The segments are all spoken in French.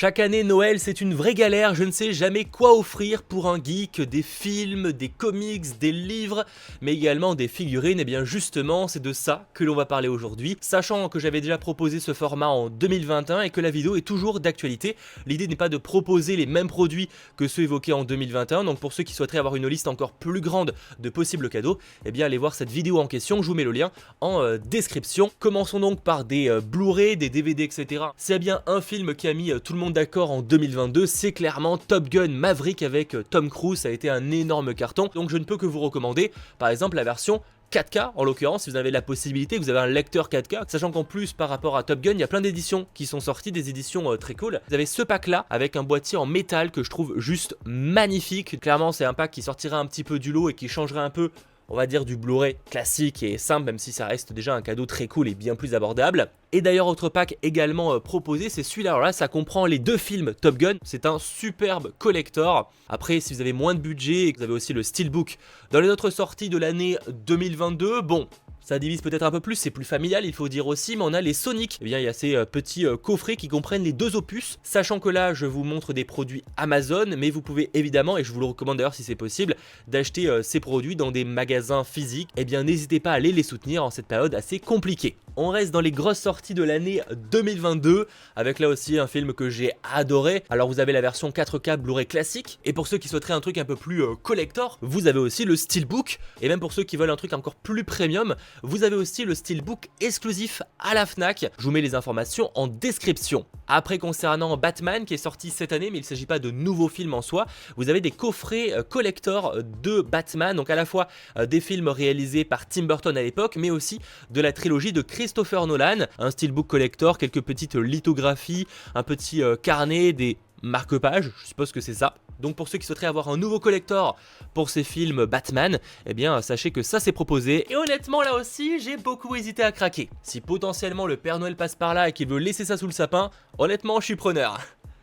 Chaque année, Noël, c'est une vraie galère, je ne sais jamais quoi offrir pour un geek, des films, des comics, des livres, mais également des figurines. Et bien justement, c'est de ça que l'on va parler aujourd'hui, sachant que j'avais déjà proposé ce format en 2021 et que la vidéo est toujours d'actualité. L'idée n'est pas de proposer les mêmes produits que ceux évoqués en 2021, donc pour ceux qui souhaiteraient avoir une liste encore plus grande de possibles cadeaux, eh bien allez voir cette vidéo en question, je vous mets le lien en description. Commençons donc par des Blu-ray, des DVD, etc. S'il y a bien un film qui a mis tout le monde d'accord en 2022, c'est clairement Top Gun Maverick avec Tom Cruise. Ça a été un énorme carton, donc je ne peux que vous recommander par exemple la version 4K en l'occurrence, si vous avez la possibilité, vous avez un lecteur 4K, sachant qu'en plus par rapport à Top Gun, il y a plein d'éditions qui sont sorties, des éditions très cool. Vous avez ce pack là avec un boîtier en métal que je trouve juste magnifique. Clairement c'est un pack qui sortira un petit peu du lot et qui changerait un peu, on va dire, du Blu-ray classique et simple, même si ça reste déjà un cadeau très cool et bien plus abordable. Et d'ailleurs, autre pack également proposé, c'est celui-là. Alors là, ça comprend les deux films Top Gun. C'est un superbe collector. Après, si vous avez moins de budget et que vous avez aussi le Steelbook dans les autres sorties de l'année 2022, bon, ça divise peut-être un peu plus, c'est plus familial, il faut dire aussi, mais on a les Sonic. Eh bien, il y a ces petits coffrets qui comprennent les deux opus, sachant que là, je vous montre des produits Amazon, mais vous pouvez évidemment, et je vous le recommande d'ailleurs si c'est possible, d'acheter ces produits dans des magasins physiques. Eh bien, n'hésitez pas à aller les soutenir en cette période assez compliquée. On reste dans les grosses sorties de l'année 2022, avec là aussi un film que j'ai adoré. Alors vous avez la version 4K Blu-ray classique, et pour ceux qui souhaiteraient un truc un peu plus collector, vous avez aussi le Steelbook, et même pour ceux qui veulent un truc encore plus premium, vous avez aussi le Steelbook exclusif à la Fnac. Je vous mets les informations en description. Après, concernant Batman qui est sorti cette année, mais il ne s'agit pas de nouveaux films en soi, vous avez des coffrets collector de Batman, donc à la fois des films réalisés par Tim Burton à l'époque, mais aussi de la trilogie de Christopher Nolan, un Steelbook collector, quelques petites lithographies, un petit carnet, des marque-pages, je suppose que c'est ça. Donc pour ceux qui souhaiteraient avoir un nouveau collector pour ces films Batman, eh bien sachez que ça c'est proposé. Et honnêtement là aussi j'ai beaucoup hésité à craquer. Si potentiellement le Père Noël passe par là et qu'il veut laisser ça sous le sapin, honnêtement je suis preneur.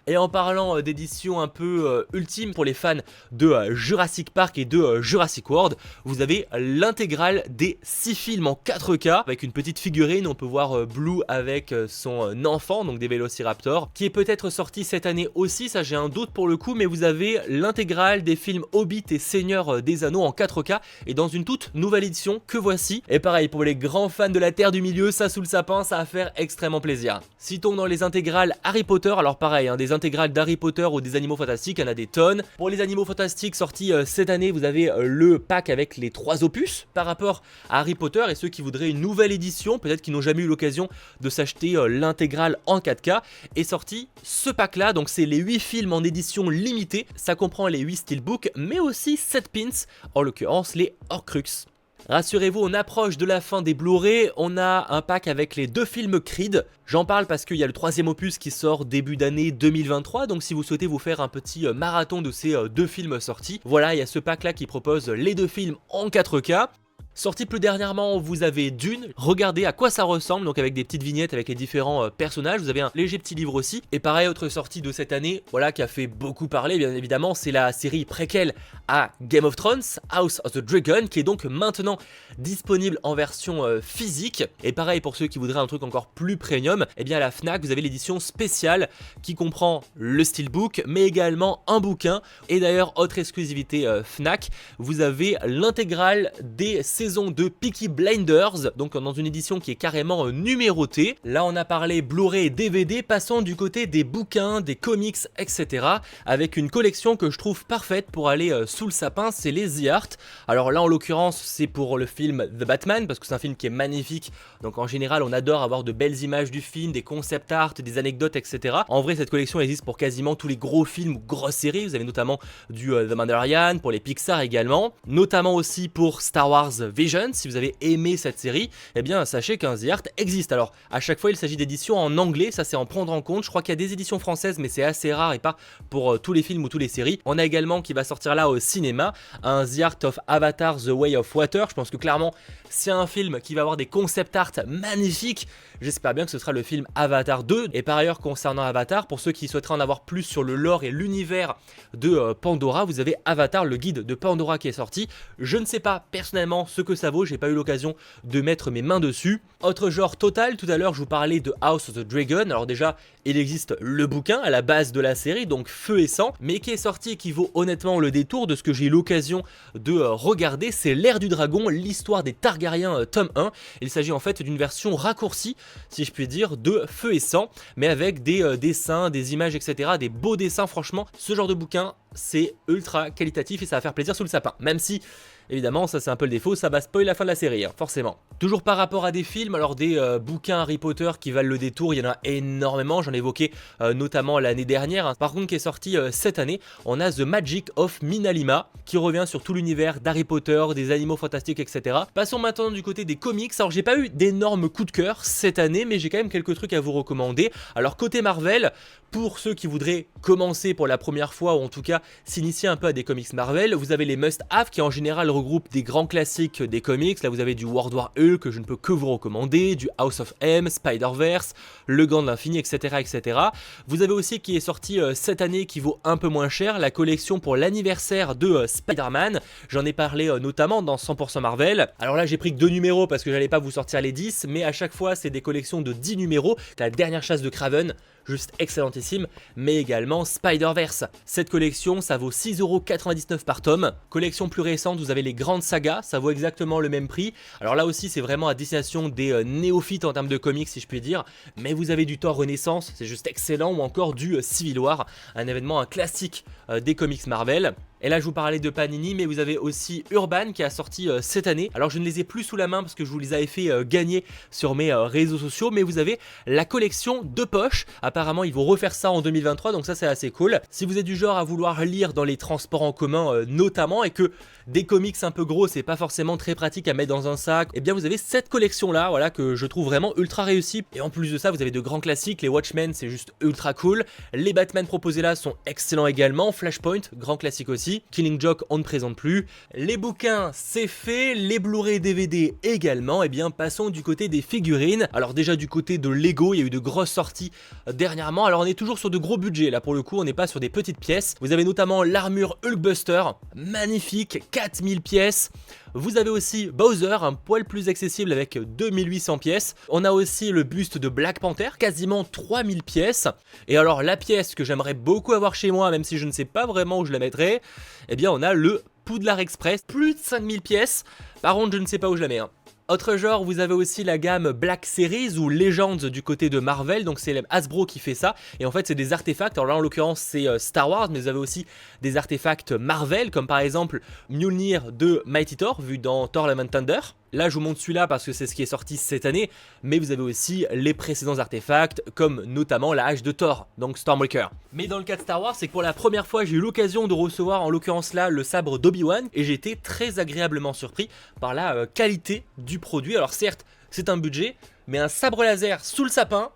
Et en parlant d'édition un peu ultime pour les fans de Jurassic Park et de Jurassic World, vous avez l'intégrale des 6 films en 4K avec une petite figurine. On peut voir Blue avec son enfant, donc des Vélociraptors, qui est peut-être sorti cette année aussi, ça j'ai un doute pour le coup, mais vous avez l'intégrale des films Hobbit et Seigneur des Anneaux en 4K et dans une toute nouvelle édition que voici. Et pareil, pour les grands fans de la Terre du Milieu, ça sous le sapin, ça va faire extrêmement plaisir. Citons dans les intégrales Harry Potter, alors pareil, des intégrales d'Harry Potter ou des Animaux Fantastiques, il y en a des tonnes. Pour les Animaux Fantastiques sortis cette année, vous avez le pack avec les 3 opus par rapport à Harry Potter, et ceux qui voudraient une nouvelle édition, peut-être qui n'ont jamais eu l'occasion de s'acheter l'intégrale en 4K, est sorti ce pack là, donc c'est les 8 films en édition limitée, ça comprend les 8 steelbooks, mais aussi 7 pins, en l'occurrence les Horcrux. Rassurez-vous, on approche de la fin des Blu-ray, on a un pack avec les 2 films Creed. J'en parle parce qu'il y a le 3e opus qui sort début d'année 2023, donc si vous souhaitez vous faire un petit marathon de ces 2 films sortis, voilà, il y a ce pack là qui propose les 2 films en 4K. Sorti plus dernièrement, vous avez Dune, regardez à quoi ça ressemble, donc avec des petites vignettes avec les différents personnages, vous avez un léger petit livre aussi. Et pareil, autre sortie de cette année, voilà, qui a fait beaucoup parler bien évidemment, c'est la série préquelle à Game of Thrones, House of the Dragon, qui est donc maintenant disponible en version physique. Et pareil, pour ceux qui voudraient un truc encore plus premium, eh bien à la Fnac, vous avez l'édition spéciale qui comprend le steelbook, mais également un bouquin. Et d'ailleurs, autre exclusivité Fnac, vous avez l'intégrale des saisons de Peaky Blinders, donc dans une édition qui est carrément numérotée. Là on a parlé Blu-ray et DVD, passons du côté des bouquins, des comics, etc. avec une collection que je trouve parfaite pour aller sous le sapin, c'est les The Art. Alors là en l'occurrence c'est pour le film The Batman, parce que c'est un film qui est magnifique, donc en général on adore avoir de belles images du film, des concept art, des anecdotes, etc. En vrai cette collection existe pour quasiment tous les gros films ou grosses séries, vous avez notamment du The Mandalorian, pour les Pixar également, notamment aussi pour Star Wars Vision. Si vous avez aimé cette série, eh bien sachez qu'un The Art existe. Alors à chaque fois il s'agit d'éditions en anglais, ça c'est en prendre en compte. Je crois qu'il y a des éditions françaises mais c'est assez rare et pas pour tous les films ou toutes les séries. On a également qui va sortir là au cinéma un The Art of Avatar The Way of Water. Je pense que clairement c'est un film qui va avoir des concept art magnifiques. J'espère bien que ce sera le film Avatar 2. Et par ailleurs concernant Avatar, pour ceux qui souhaiteraient en avoir plus sur le lore et l'univers de Pandora, vous avez Avatar, le guide de Pandora qui est sorti. Je ne sais pas personnellement ce que ça vaut, j'ai pas eu l'occasion de mettre mes mains dessus. Autre genre total, tout à l'heure je vous parlais de House of the Dragon. Alors déjà, il existe le bouquin à la base de la série, donc Feu et Sang, mais qui est sorti et qui vaut honnêtement le détour de ce que j'ai eu l'occasion de regarder. C'est l'Ère du Dragon, l'histoire des Targaryens tome 1. Il s'agit en fait d'une version raccourcie, si je puis dire, de Feu et Sang, mais avec des dessins, des images, etc. Des beaux dessins, franchement. Ce genre de bouquin, c'est ultra qualitatif et ça va faire plaisir sous le sapin. Même si, évidemment, ça c'est un peu le défaut, ça va spoiler la fin de la série, hein, forcément. Toujours par rapport à des films, alors des bouquins Harry Potter qui valent le détour, il y en a énormément, j'en ai évoqué notamment l'année dernière. Hein. Par contre, qui est sorti cette année, on a The Magic of Minalima, qui revient sur tout l'univers d'Harry Potter, des animaux fantastiques, etc. Passons maintenant du côté des comics. Alors j'ai pas eu d'énormes coups de cœur cette année, mais j'ai quand même quelques trucs à vous recommander. Alors côté Marvel, pour ceux qui voudraient commencer pour la première fois, ou en tout cas s'initier un peu à des comics Marvel, vous avez les must-have qui en général regroupent des grands classiques des comics. Là vous avez du World War Hulk que je ne peux que vous recommander, du House of M, Spider-Verse, Le Gant de l'Infini, etc., etc. Vous avez aussi qui est sorti cette année qui vaut un peu moins cher, la collection pour l'anniversaire de Spider-Man. J'en ai parlé notamment dans 100% Marvel. Alors là j'ai pris que 2 numéros parce que j'allais pas vous sortir les 10, mais à chaque fois c'est des collections de 10 numéros. La dernière chasse de Kraven, juste excellentissime, mais également Spider-Verse. Cette collection, ça vaut 6,99€ par tome. Collection plus récente, vous avez les grandes sagas, ça vaut exactement le même prix. Alors là aussi, c'est vraiment à destination des néophytes en termes de comics, si je puis dire. Mais vous avez du Thor Renaissance, c'est juste excellent, ou encore du Civil War, un événement, un classique des comics Marvel. Et là je vous parlais de Panini, mais vous avez aussi Urban qui a sorti cette année. Alors je ne les ai plus sous la main parce que je vous les avais fait gagner sur mes réseaux sociaux, mais vous avez la collection de poche. Apparemment ils vont refaire ça en 2023, donc ça c'est assez cool. Si vous êtes du genre à vouloir lire dans les transports en commun notamment, et que des comics un peu gros c'est pas forcément très pratique à mettre dans un sac, et bien vous avez cette collection là, voilà, que je trouve vraiment ultra réussie. Et en plus de ça vous avez de grands classiques, les Watchmen c'est juste ultra cool, les Batman proposés là sont excellents également, Flashpoint, grand classique aussi. Killing Joke, on ne présente plus. Les bouquins, c'est fait. Les Blu-ray DVD également. Et bien, passons du côté des figurines. Alors déjà du côté de Lego, il y a eu de grosses sorties dernièrement. Alors on est toujours sur de gros budgets. Là pour le coup, on n'est pas sur des petites pièces. Vous avez notamment l'armure Hulkbuster, magnifique, 4000 pièces. Vous avez aussi Bowser, un poil plus accessible avec 2800 pièces. On a aussi le buste de Black Panther, quasiment 3000 pièces. Et alors la pièce que j'aimerais beaucoup avoir chez moi, même si je ne sais pas vraiment où je la mettrai, eh bien on a le Poudlard Express, plus de 5000 pièces. Par contre je ne sais pas où je la mets. Autre genre, vous avez aussi la gamme Black Series ou Legends du côté de Marvel, donc c'est Hasbro qui fait ça, et en fait c'est des artefacts. Alors là en l'occurrence c'est Star Wars, mais vous avez aussi des artefacts Marvel, comme par exemple Mjolnir de Mighty Thor, vu dans Thor Love and Thunder. Là je vous montre celui-là parce que c'est ce qui est sorti cette année, mais vous avez aussi les précédents artefacts, comme notamment la hache de Thor, donc Stormbreaker. Mais dans le cas de Star Wars, c'est que pour la première fois j'ai eu l'occasion de recevoir en l'occurrence là le sabre d'Obi-Wan, et j'ai été très agréablement surpris par la qualité du produit. Alors certes c'est un budget, mais un sabre laser sous le sapin,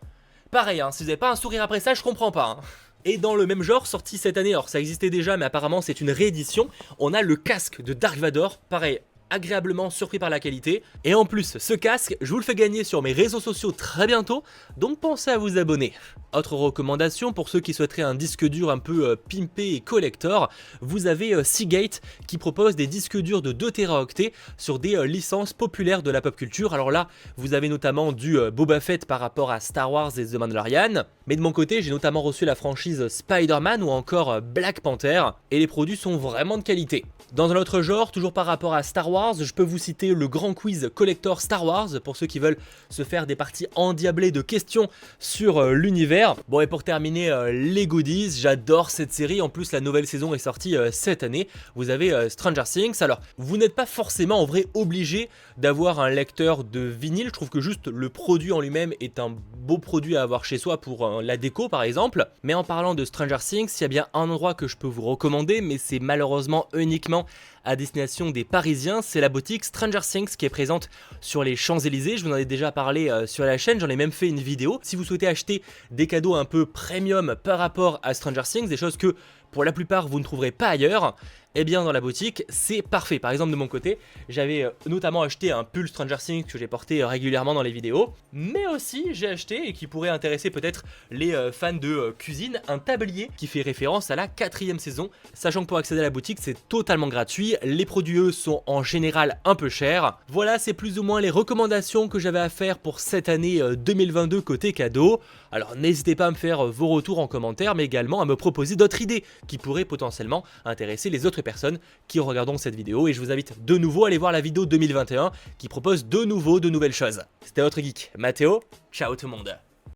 pareil, hein, si vous n'avez pas un sourire après ça je comprends pas. Hein. Et dans le même genre, sorti cette année, alors ça existait déjà mais apparemment c'est une réédition, on a le casque de Dark Vador, pareil, agréablement surpris par la qualité. Et en plus, ce casque, je vous le fais gagner sur mes réseaux sociaux très bientôt, donc pensez à vous abonner. Autre recommandation, pour ceux qui souhaiteraient un disque dur un peu pimpé et collector, vous avez Seagate qui propose des disques durs de 2 Teraoctets sur des licences populaires de la pop culture. Alors là, vous avez notamment du Boba Fett par rapport à Star Wars et The Mandalorian, mais de mon côté, j'ai notamment reçu la franchise Spider-Man ou encore Black Panther, et les produits sont vraiment de qualité. Dans un autre genre, toujours par rapport à Star Wars, je peux vous citer le grand quiz collector Star Wars pour ceux qui veulent se faire des parties endiablées de questions sur l'univers. Bon, et pour terminer, les goodies, j'adore cette série. En plus, la nouvelle saison est sortie cette année. Vous avez Stranger Things. Alors, vous n'êtes pas forcément en vrai obligé d'avoir un lecteur de vinyle. Je trouve que juste le produit en lui-même est un beau produit à avoir chez soi pour la déco par exemple. Mais en parlant de Stranger Things, il y a bien un endroit que je peux vous recommander, mais c'est malheureusement uniquement à destination des Parisiens, c'est la boutique Stranger Things qui est présente sur les Champs-Élysées. Je vous en ai déjà parlé sur la chaîne, j'en ai même fait une vidéo. Si vous souhaitez acheter des cadeaux un peu premium par rapport à Stranger Things, des choses que pour la plupart vous ne trouverez pas ailleurs, eh bien dans la boutique c'est parfait. Par exemple de mon côté, j'avais notamment acheté un pull Stranger Things que j'ai porté régulièrement dans les vidéos, mais aussi j'ai acheté, et qui pourrait intéresser peut-être les fans de cuisine, un tablier qui fait référence à la 4e saison, sachant que pour accéder à la boutique c'est totalement gratuit, les produits eux sont en général un peu chers. Voilà, c'est plus ou moins les recommandations que j'avais à faire pour cette année 2022 côté cadeau. Alors n'hésitez pas à me faire vos retours en commentaire, mais également à me proposer d'autres idées qui pourraient potentiellement intéresser les autres personnes qui regarderont cette vidéo, et je vous invite de nouveau à aller voir la vidéo 2021 qui propose de nouvelles choses. C'était votre geek, Mathéo, ciao tout le monde.